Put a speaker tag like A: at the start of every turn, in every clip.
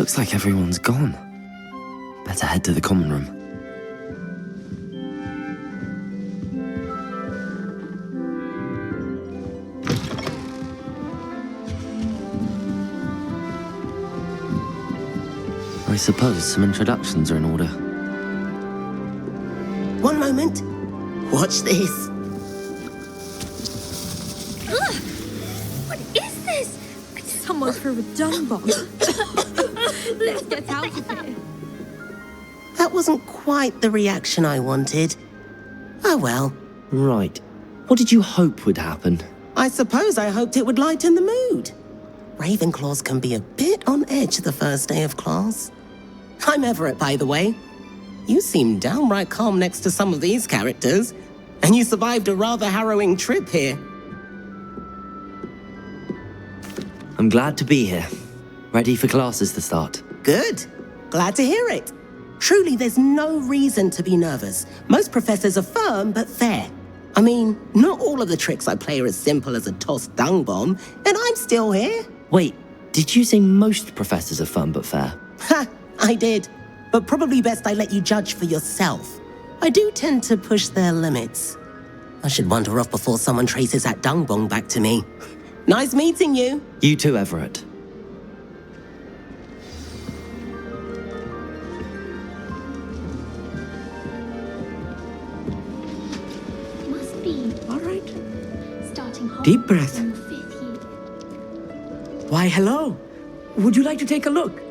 A: Looks like everyone's gone. Better head to the common room. I suppose some introductions are in order.
B: One moment. Watch this.
C: Ugh! What is this? Someone threw a dung bomb. Let's get out of here.
B: That wasn't quite the reaction I wanted. Oh well.
A: Right. What did you hope would happen?
B: I suppose I hoped it would lighten the mood. Ravenclaws can be a bit on edge the first day of class. I'm Everett, by the way. You seem downright calm next to some of these characters, and you survived a rather harrowing trip here.
A: I'm glad to be here. Ready for classes to start.
B: Good. Glad to hear it. Truly, there's no reason to be nervous. Most professors are firm but fair. I mean, not all of the tricks I play are as simple as a tossed dung bomb, and I'm still here.
A: Wait, did you say most professors are fun but fair?
B: Ha, I did. But probably best I let you judge for yourself. I do tend to push their limits. I should wander off before someone traces that dung bomb back to me. Nice meeting you.
A: You too, Everett.
C: Must be.
D: All right.
C: Starting Hogwarts
D: Deep breath.
C: in the 5th year.
D: Why, hello. Would you like to take a look?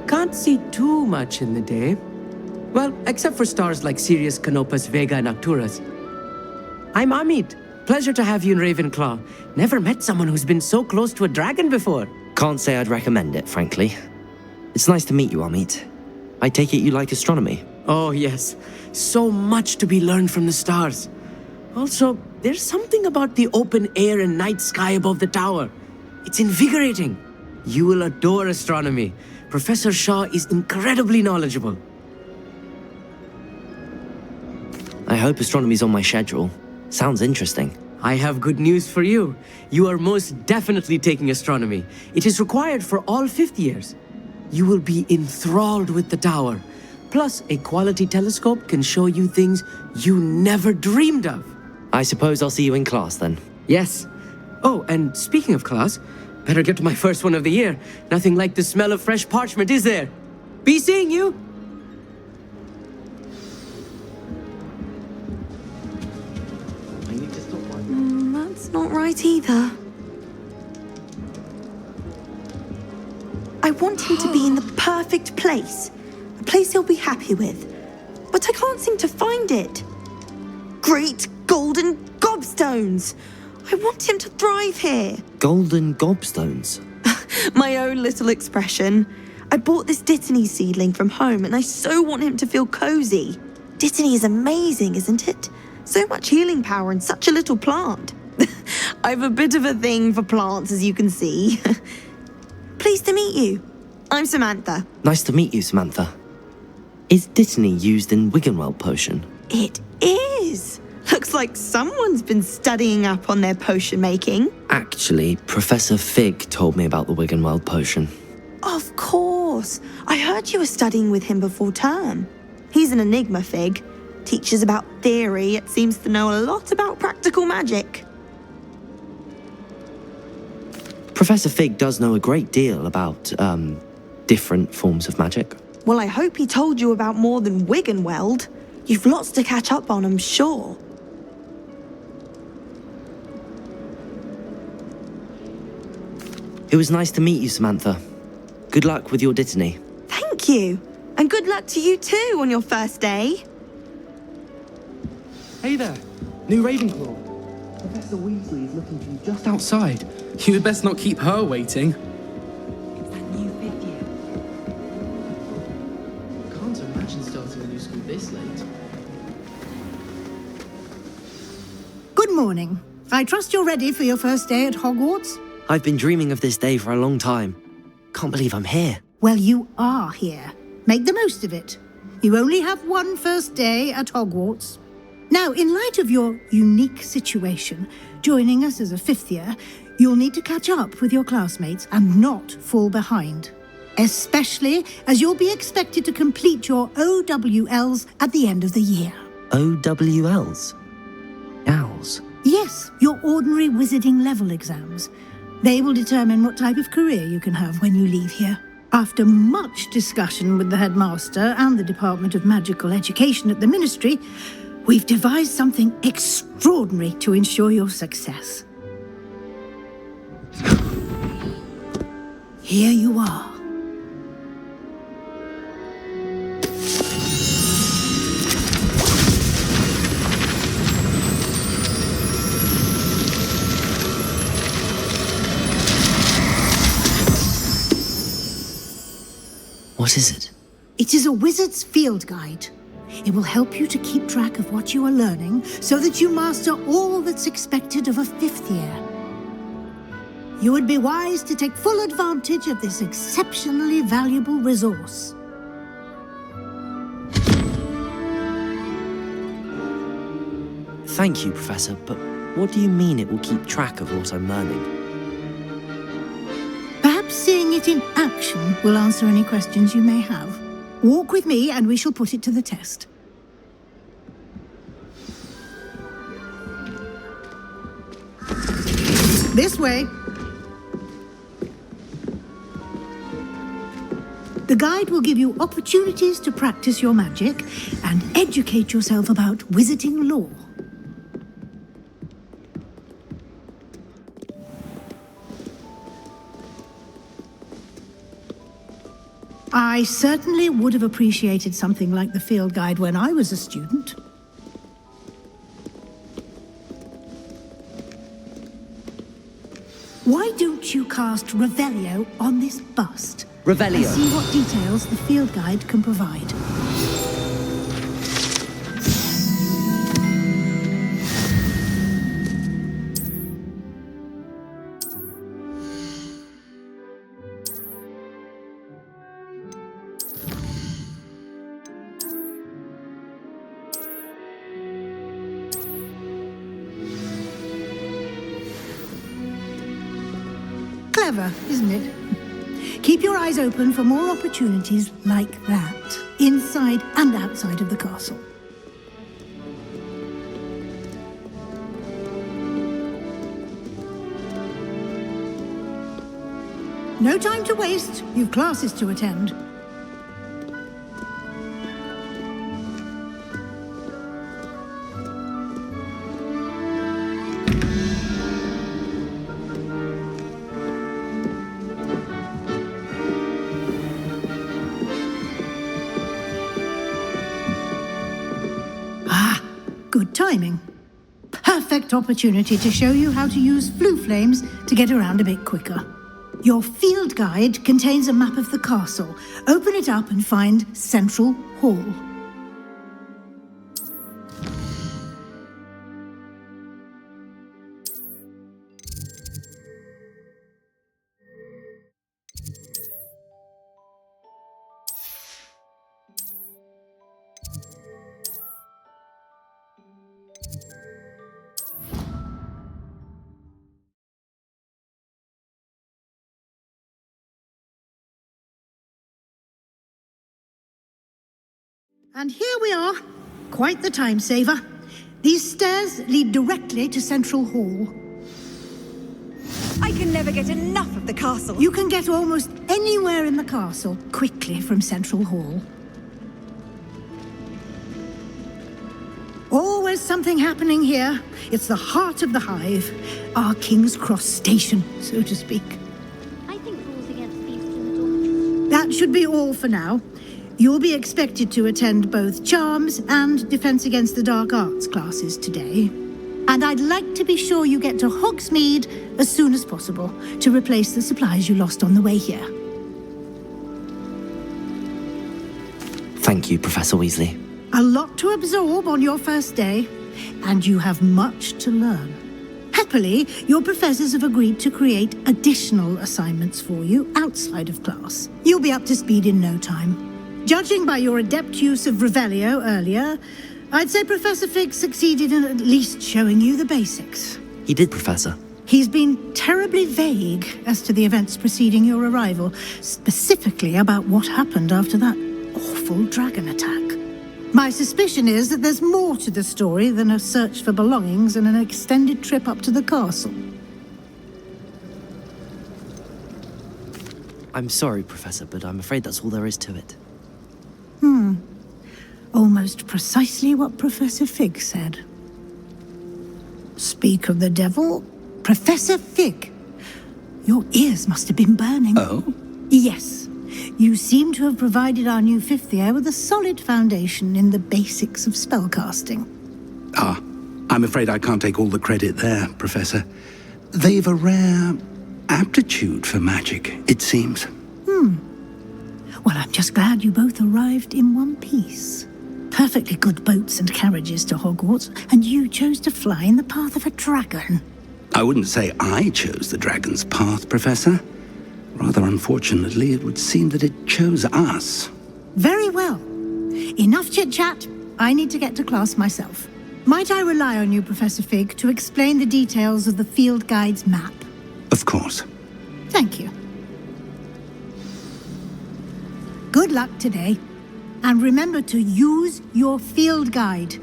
D: Can't see too much in the day. Well, except for stars like Sirius, Canopus, Vega, and Arcturus. I'm Amit. Pleasure to have you in Ravenclaw. Never met someone who's been so close to a dragon before.
A: Can't say I'd recommend it, frankly. It's nice to meet you, Amit. I take it you like astronomy.
D: Oh, yes. So much to be learned from the stars. Also, there's something about the open air and night sky above the tower. It's invigorating. You will adore astronomy. Professor Shaw is incredibly knowledgeable.
A: I hope astronomy's on my schedule. Sounds interesting.
D: I have good news for you. You are most definitely taking astronomy. It is required for all 5th years. You will be enthralled with the tower. Plus, a quality telescope can show you things you never dreamed of.
A: I suppose I'll see you in class then.
D: Yes. Oh, and speaking of class, better get to my first one of the year. Nothing like the smell of fresh parchment, is there? Be seeing you!
A: I need to stop
E: That's not right either. I want him to be in the perfect place. A place he'll be happy with. But I can't seem to find it. Great golden gobstones! I want him to thrive here.
A: Golden gobstones.
E: My own little expression. I bought this Dittany seedling from home and I so want him to feel cozy. Dittany is amazing, isn't it? So much healing power in such a little plant. I've a bit of a thing for plants, as you can see. Pleased to meet you. I'm Samantha.
A: Nice to meet you, Samantha. Is Dittany used in Wiggenweld potion?
E: It is. Looks like someone's been studying up on their potion making.
A: Actually, Professor Fig told me about the Wiggenweld potion.
E: Of course. I heard you were studying with him before term. He's an enigma, Fig. Teaches about theory, yet seems to know a lot about practical magic.
A: Professor Fig does know a great deal about, different forms of magic.
E: Well, I hope he told you about more than Wiggenweld. You've lots to catch up on, I'm sure.
A: It was nice to meet you, Samantha. Good luck with your Dittany.
E: Thank you. And good luck to you too on your first day.
F: Hey there, new Ravenclaw. Professor Weasley is looking for you just outside. You had best not keep her waiting.
E: It's that new 5th year.
F: Can't imagine starting a new school this late.
G: Good morning. I trust you're ready for your first day at Hogwarts?
A: I've been dreaming of this day for a long time. Can't believe I'm here.
G: Well, you are here. Make the most of it. You only have one first day at Hogwarts. Now, in light of your unique situation, joining us as a fifth year, you'll need to catch up with your classmates and not fall behind. Especially as you'll be expected to complete your OWLs at the end of the year.
A: OWLs? Owls?
G: Yes, your ordinary wizarding level exams. They will determine what type of career you can have when you leave here. After much discussion with the headmaster and the Department of Magical Education at the Ministry, we've devised something extraordinary to ensure your success. Here you are.
A: What is it?
G: It is a wizard's field guide. It will help you to keep track of what you are learning so that you master all that's expected of a fifth year. You would be wise to take full advantage of this exceptionally valuable resource.
A: Thank you, Professor, but what do you mean it will keep track of what I'm learning?
G: Perhaps seeing it in action will answer any questions you may have. Walk with me and we shall put it to the test. This way. The guide will give you opportunities to practice your magic and educate yourself about wizarding lore. I certainly would have appreciated something like the field guide when I was a student. Why don't you cast Revelio on this bust?
A: Revelio.
G: And see what details the field guide can provide. Clever, isn't it? Keep your eyes open for more opportunities like that, inside and outside of the castle. No time to waste. You've classes to attend. Good timing. Perfect opportunity to show you how to use flue flames to get around a bit quicker. Your field guide contains a map of the castle. Open it up and find Central Hall. And here we are. Quite the time saver. These stairs lead directly to Central Hall.
H: I can never get enough of the castle.
G: You can get almost anywhere in the castle quickly from Central Hall. Always something happening here. It's the heart of the hive. Our King's Cross station, so to speak.
C: I think rules against thieves in the dormitories.
G: That should be all for now. You'll be expected to attend both Charms and Defense Against the Dark Arts classes today. And I'd like to be sure you get to Hogsmeade as soon as possible to replace the supplies you lost on the way here.
A: Thank you, Professor Weasley.
G: A lot to absorb on your first day, and you have much to learn. Happily, your professors have agreed to create additional assignments for you outside of class. You'll be up to speed in no time. Judging by your adept use of Revelio earlier, I'd say Professor Fig succeeded in at least showing you the basics.
A: he did, Professor.
G: He's been terribly vague as to the events preceding your arrival, specifically about what happened after that awful dragon attack. My suspicion is that there's more to the story than a search for belongings and an extended trip up to the castle.
A: I'm sorry, Professor, but I'm afraid that's all there is to it.
G: Almost precisely what Professor Fig said. Speak of the devil, Professor Fig. Your ears must have been burning.
I: Oh?
G: Yes. You seem to have provided our new fifth year with a solid foundation in the basics of spellcasting.
I: I'm afraid I can't take all the credit there, Professor. They've a rare aptitude for magic, it seems.
G: Well, I'm just glad you both arrived in one piece. Perfectly good boats and carriages to Hogwarts, and you chose to fly in the path of a dragon.
I: I wouldn't say I chose the dragon's path, Professor. Rather unfortunately, it would seem that it chose us.
G: Very well. Enough chit-chat. I need to get to class myself. Might I rely on you, Professor Fig, to explain the details of the field guide's map?
I: Of course.
G: Thank you. Good luck today. And remember to use your field guide.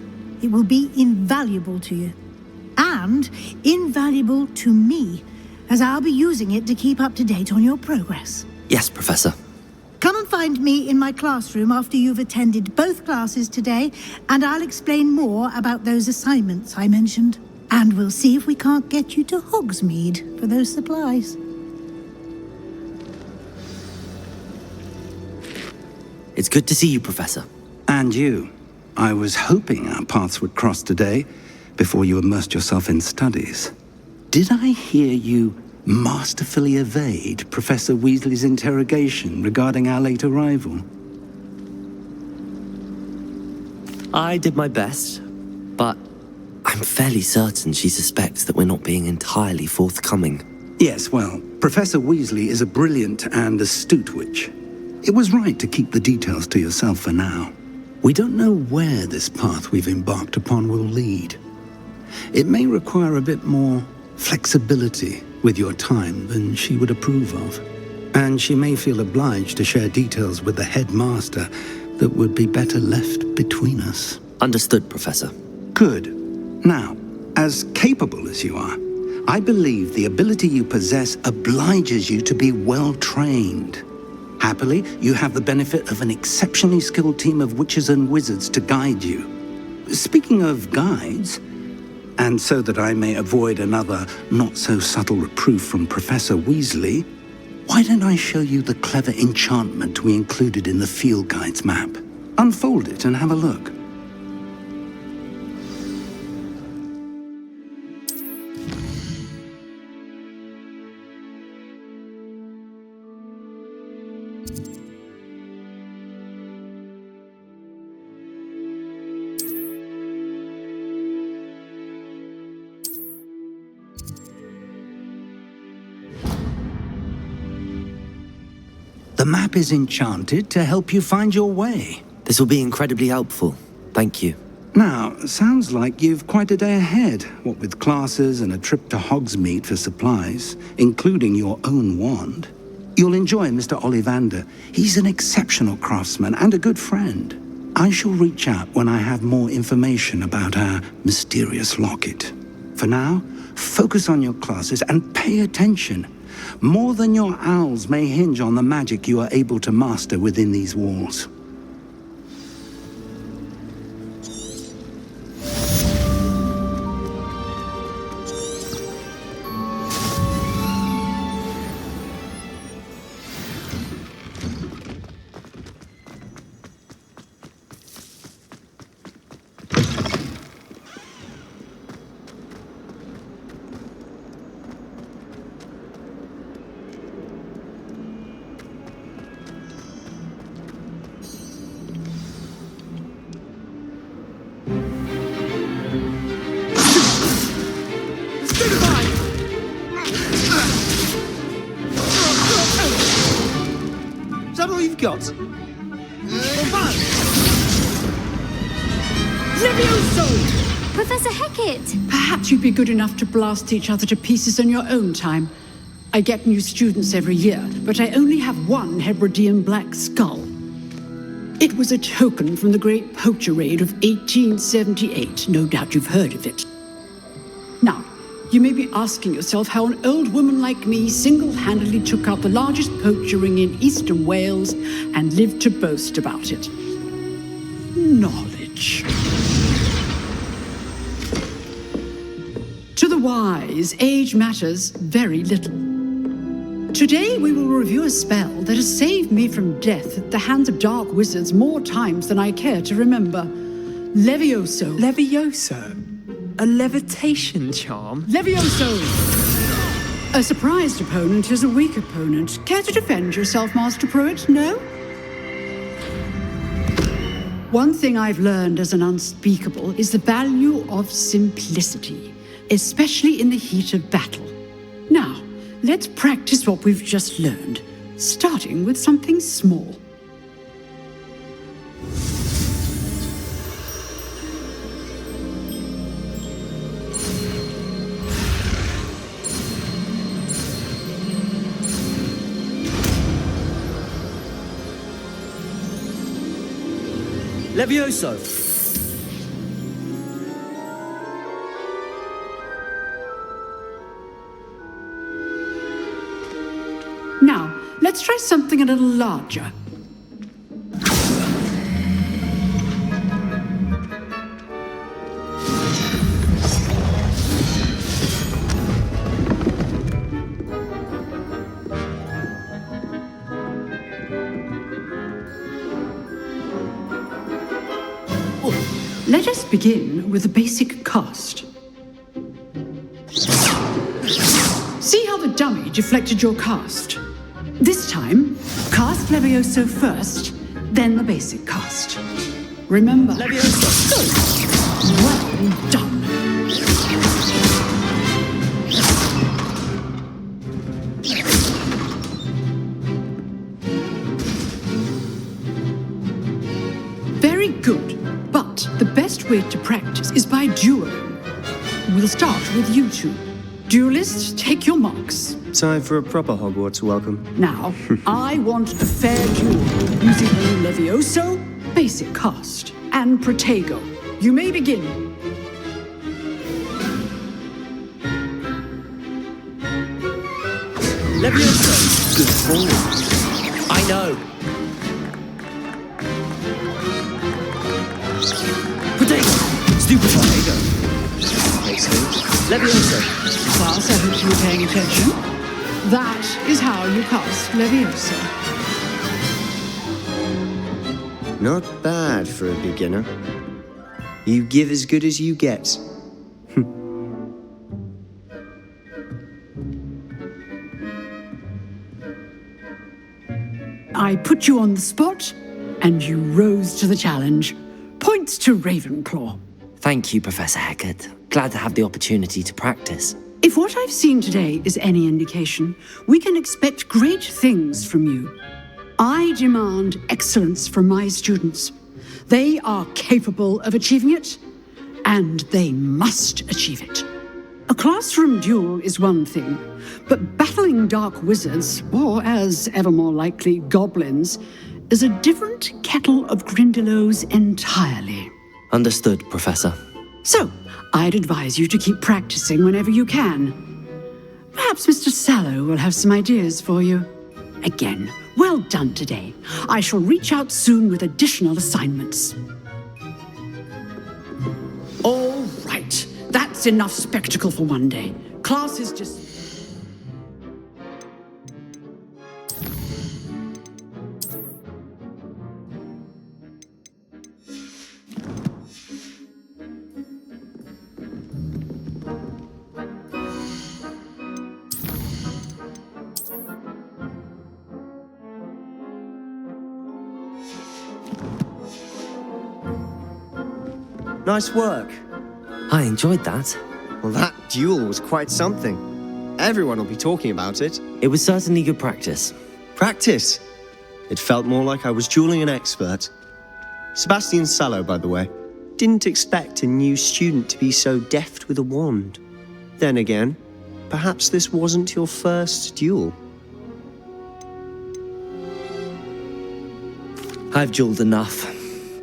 G: It will be invaluable to you. And invaluable to me, as I'll be using it to keep up to date on your progress.
A: Yes, Professor.
G: Come and find me in my classroom after you've attended both classes today, and I'll explain more about those assignments I mentioned. And we'll see if we can't get you to Hogsmeade for those supplies.
A: It's good to see you, Professor.
I: And you. I was hoping our paths would cross today, before you immersed yourself in studies. Did I hear you masterfully evade Professor Weasley's interrogation regarding our late arrival?
A: I did my best, but I'm fairly certain she suspects that we're not being entirely forthcoming.
I: Yes, well, Professor Weasley is a brilliant and astute witch. It was right to keep the details to yourself for now. We don't know where this path we've embarked upon will lead. It may require a bit more flexibility with your time than she would approve of. And she may feel obliged to share details with the headmaster that would be better left between us.
A: Understood, Professor.
I: Good. Now, as capable as you are, I believe the ability you possess obliges you to be well trained. Happily, you have the benefit of an exceptionally skilled team of witches and wizards to guide you. Speaking of guides, and so that I may avoid another not-so-subtle reproof from Professor Weasley, why don't I show you the clever enchantment we included in the field guide's map? Unfold it and have a look. The map is enchanted to help you find your way.
A: This will be incredibly helpful. Thank you.
I: Now, sounds like you've quite a day ahead, what with classes and a trip to Hogsmeade for supplies, including your own wand. You'll enjoy Mr. Ollivander. He's an exceptional craftsman and a good friend. I shall reach out when I have more information about our mysterious locket. For now, focus on your classes and pay attention. More than your owls may hinge on the magic you are able to master within these walls.
F: Is that all you've got?
D: Levioso!
C: Professor Hecat!
J: Perhaps you'd be good enough to blast each other to pieces in your own time. I get new students every year, but I only have one Hebridean black skull. It was a token from the Great Poacher Raid of 1878. No doubt you've heard of it. Now, you may be asking yourself how an old woman like me single-handedly took out the largest poacher ring in eastern Wales and lived to boast about it. Knowledge. To the wise, age matters very little. Today we will review a spell that has saved me from death at the hands of dark wizards more times than I care to remember. Levioso.
K: Levioso? A levitation charm?
J: Levioso! A surprised opponent is a weak opponent. Care to defend yourself, Master Pruitt? No? One thing I've learned as an unspeakable is the value of simplicity, especially in the heat of battle. Now, let's practice what we've just learned, starting with something small.
A: Levioso!
J: Now, let's try something a little larger. Let us begin with the basic cast. See how the dummy deflected your cast? This time, cast Levioso first, then the basic cast. Remember,
A: Levioso!
J: Good. Well done. Very good. But the best way to practice is by dueling. We'll start with you two. Duelists, take your marks.
K: Time for a proper Hogwarts welcome.
J: Now, I want a fair duel using the Levioso, basic cast, and Protego. You may begin.
A: Levioso!
K: Good form.
A: I know. Protego! Stupid Protego! Levioso!
J: Class, I hope you were paying attention. That is how you cast Levioso.
K: Not bad for a beginner. You give as good as you get.
J: I put you on the spot, and you rose to the challenge. Points to Ravenclaw.
A: Thank you, Professor Hecat. Glad to have the opportunity to practice.
J: If what I've seen today is any indication, we can expect great things from you. I demand excellence from my students. They are capable of achieving it, and they must achieve it. A classroom duel is one thing, but battling dark wizards, or as ever more likely, goblins, is a different kettle of Grindylows entirely.
A: Understood, Professor.
J: So, I'd advise you to keep practicing whenever you can. Perhaps Mr. Sallow will have some ideas for you. Again, well done today. I shall reach out soon with additional assignments. All right, that's enough spectacle for one day. Class is just...
K: Nice work.
A: I enjoyed that.
K: Well, that duel was quite something. Everyone will be talking about it.
A: It was certainly good practice.
K: Practice? It felt more like I was dueling an expert. Sebastian Sallow, by the way. didn't expect a new student to be so deft with a wand. Then again, perhaps this wasn't your first duel.
A: I've dueled enough.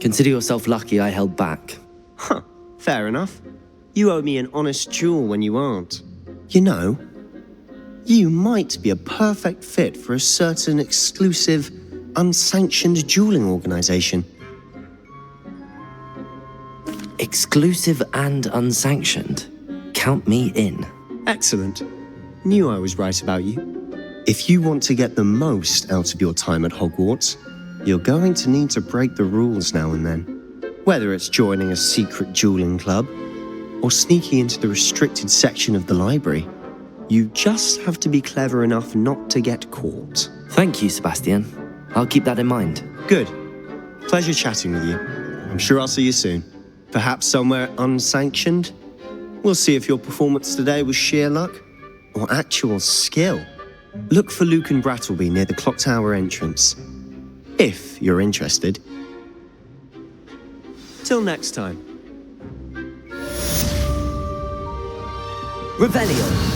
A: Consider yourself lucky I held back.
K: Huh, fair enough. You owe me an honest duel when you aren't. You know, you might be a perfect fit for a certain exclusive, unsanctioned dueling organization.
A: Exclusive and unsanctioned. Count me in.
K: Excellent. Knew I was right about you. If you want to get the most out of your time at Hogwarts, you're going to need to break the rules now and then. Whether it's joining a secret dueling club or sneaking into the restricted section of the library, you just have to be clever enough not to get caught.
A: Thank you, Sebastian. I'll keep that in mind.
K: Good. Pleasure chatting with you. I'm sure I'll see you soon. Perhaps somewhere unsanctioned? We'll see if your performance today was sheer luck or actual skill. Look for Luke and Brattleby near the clock tower entrance, if you're interested. Till next time.
A: Revelio.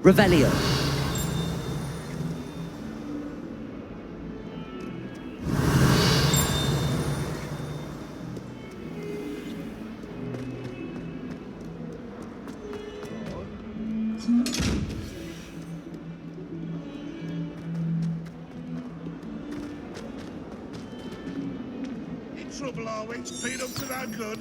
A: Revelio.
L: In trouble, are we? Speed up to that good.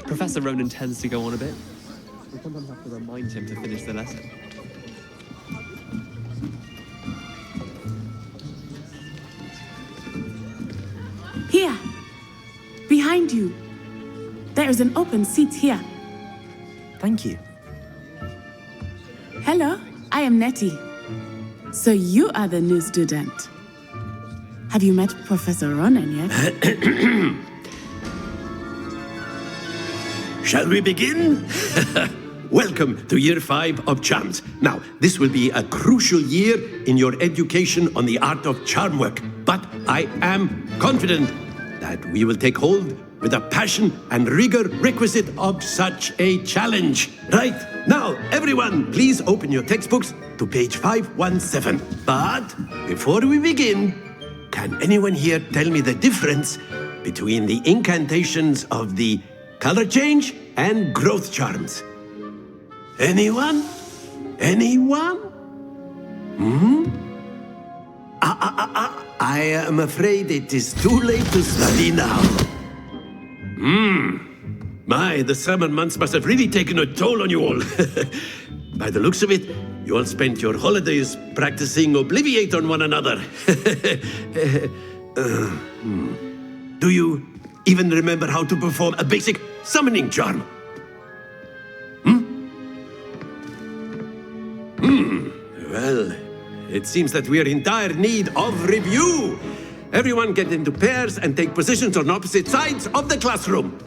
M: Professor Ronan tends to go on a bit. We sometimes have to remind him to finish the lesson.
N: Here, behind you. There is an open seat here.
A: Thank you.
N: Hello, I am Nettie. So you are the new student. Have you met Professor Ronan yet?
O: Shall we begin? Welcome to Year 5 of Charms. Now, this will be a crucial year in your education on the art of charm work, but I am confident that we will take hold with the passion and rigor requisite of such a challenge. Right, now, everyone, please open your textbooks to page 517. But before we begin, can anyone here tell me the difference between the incantations of the color change and growth charms? Anyone? Anyone? I am afraid it is too late to study now. My, the summer months must have really taken a toll on you all. By the looks of it, you all spent your holidays practicing Obliviate on one another. Do you even remember how to perform a basic summoning charm? Well, it seems that we are in dire need of review. Everyone get into pairs and take positions on opposite sides of the classroom.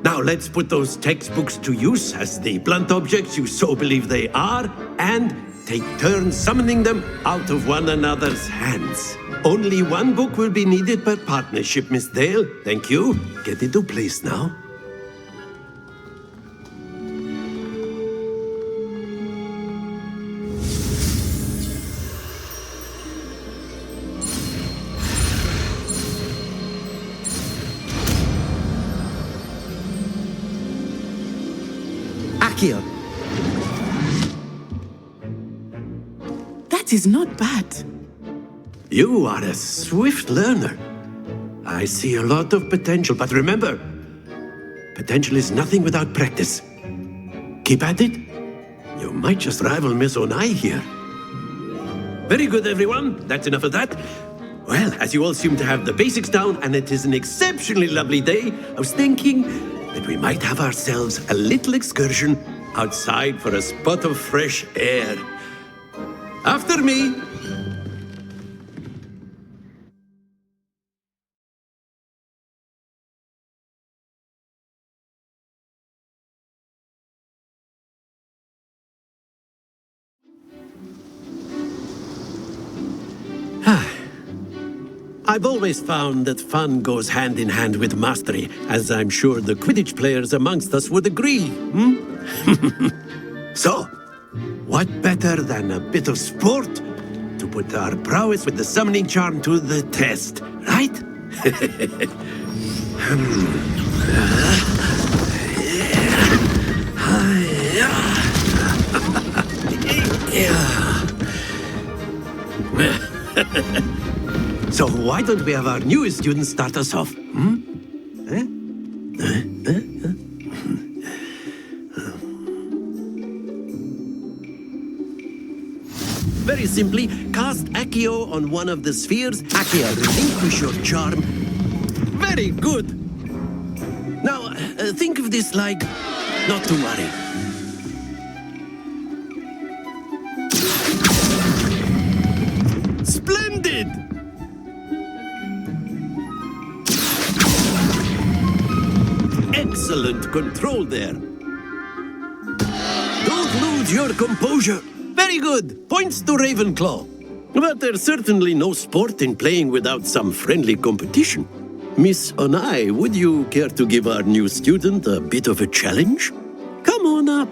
O: Now let's put those textbooks to use as the blunt objects you so believe they are, and take turns summoning them out of one another's hands. Only one book will be needed per partnership, Miss Dale. Thank you. Get into place now.
A: Accio!
N: That is not bad.
O: You are a swift learner. I see a lot of potential, but remember, potential is nothing without practice. Keep at it. You might just rival Miss Onai here. Very good, everyone. That's enough of that. Well, as you all seem to have the basics down, and it is an exceptionally lovely day, I was thinking that we might have ourselves a little excursion outside for a spot of fresh air. After me. I've always found that fun goes hand in hand with mastery, as I'm sure the Quidditch players amongst us would agree. So, what better than a bit of sport to put our prowess with the summoning charm to the test, right? So why don't we have our newest student start us off? Very simply, cast Accio on one of the spheres. Accio, relinquish your charm. Very good. Now, think of this like not to worry. Splendid! Excellent control there. Don't lose your composure. Very good. Points to Ravenclaw. But there's certainly no sport in playing without some friendly competition. Miss Onai, would you care to give our new student a bit of a challenge? Come on up.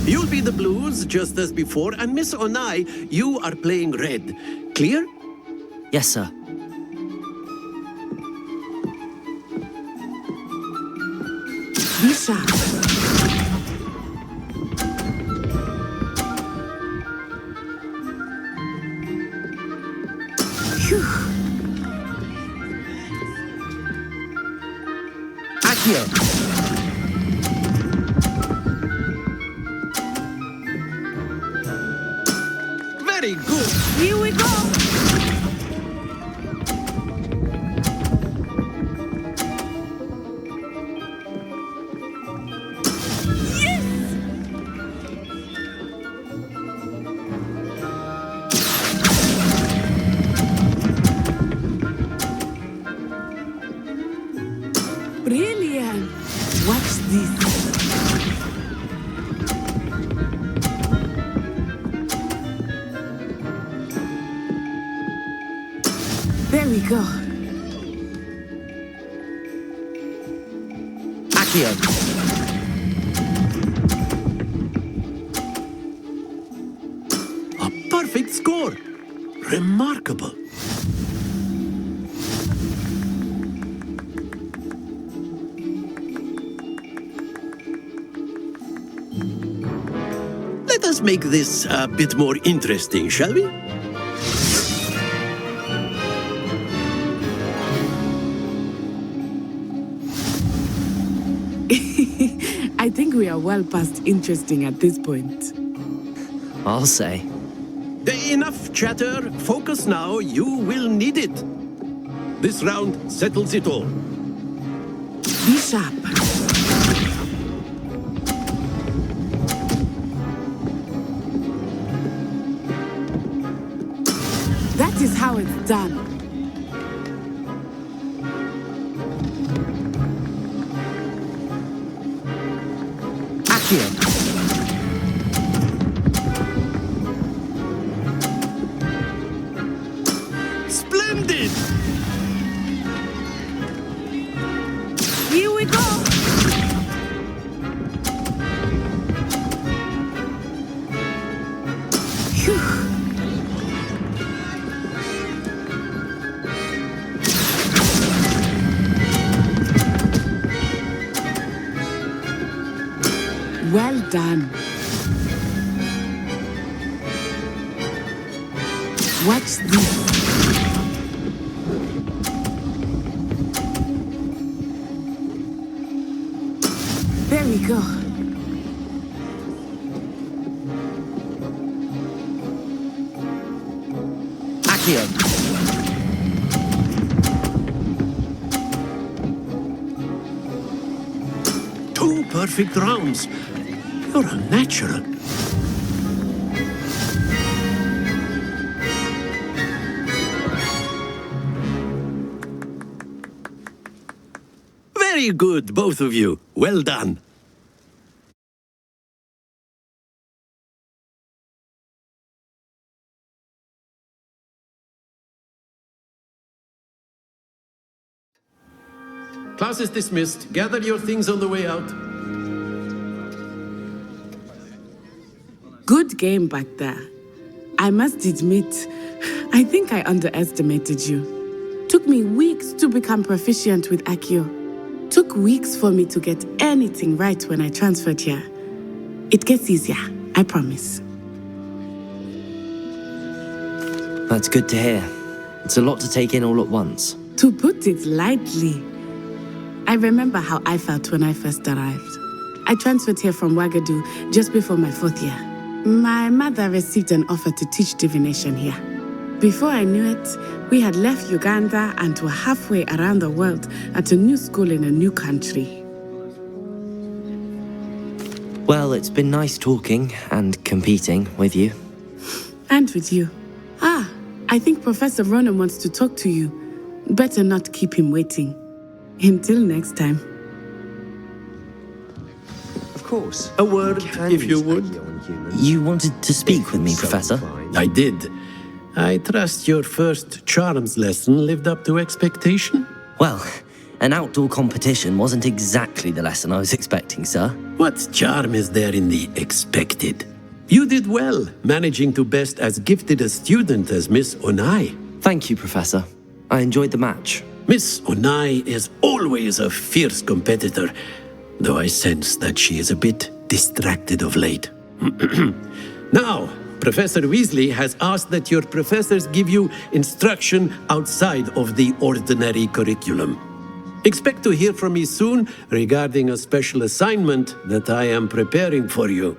O: You'll be the blues, just as before, and Miss Onai, you are playing red. Clear?
A: Yes, sir.
N: Be sharp.
A: Accio!
O: Very good.
N: Here we go. Brilliant. Watch this. There we go.
A: Accio!
O: A perfect score. Remarkable. Let us make this a bit more interesting, shall we?
N: I think we are well past interesting at this point.
A: I'll say.
O: Enough chatter. Focus now. You will need it. This round settles it all.
N: Be sharp. That is how it's done.
A: Accio!
O: Splendid!
N: Here we go. Phew. done. Watch this. There we go.
A: Accio.
O: Two perfect rounds. You're a natural. Very good, both of you. Well done. Class is dismissed. Gather your things on the way out.
N: Good game back there. I must admit, I think I underestimated you. Took me weeks to become proficient with Accio. Took weeks for me to get anything right when I transferred here. It gets easier, I promise.
A: That's good to hear. It's a lot to take in all at once.
N: To put it lightly, I remember how I felt when I first arrived. I transferred here from Ouagadougou just before my 4th year. My mother received an offer to teach divination here. Before I knew it, we had left Uganda and were halfway around the world at a new school in a new country.
A: Well, it's been nice talking and competing with you.
N: And with you. Ah, I think Professor Ronan wants to talk to you. Better not keep him waiting. Until next time.
K: Of course.
O: A word, if you would.
A: You wanted to speak with me, Professor?
O: I did. I trust your first charms lesson lived up to expectation?
A: Well, an outdoor competition wasn't exactly the lesson I was expecting, sir.
O: What charm is there in the expected? You did well, managing to best as gifted a student as Miss Onai.
A: Thank you, Professor. I enjoyed the match.
O: Miss Onai is always a fierce competitor, though I sense that she is a bit distracted of late. Now, Professor Weasley has asked that your professors give you instruction outside of the ordinary curriculum. Expect to hear from me soon regarding a special assignment that I am preparing for you.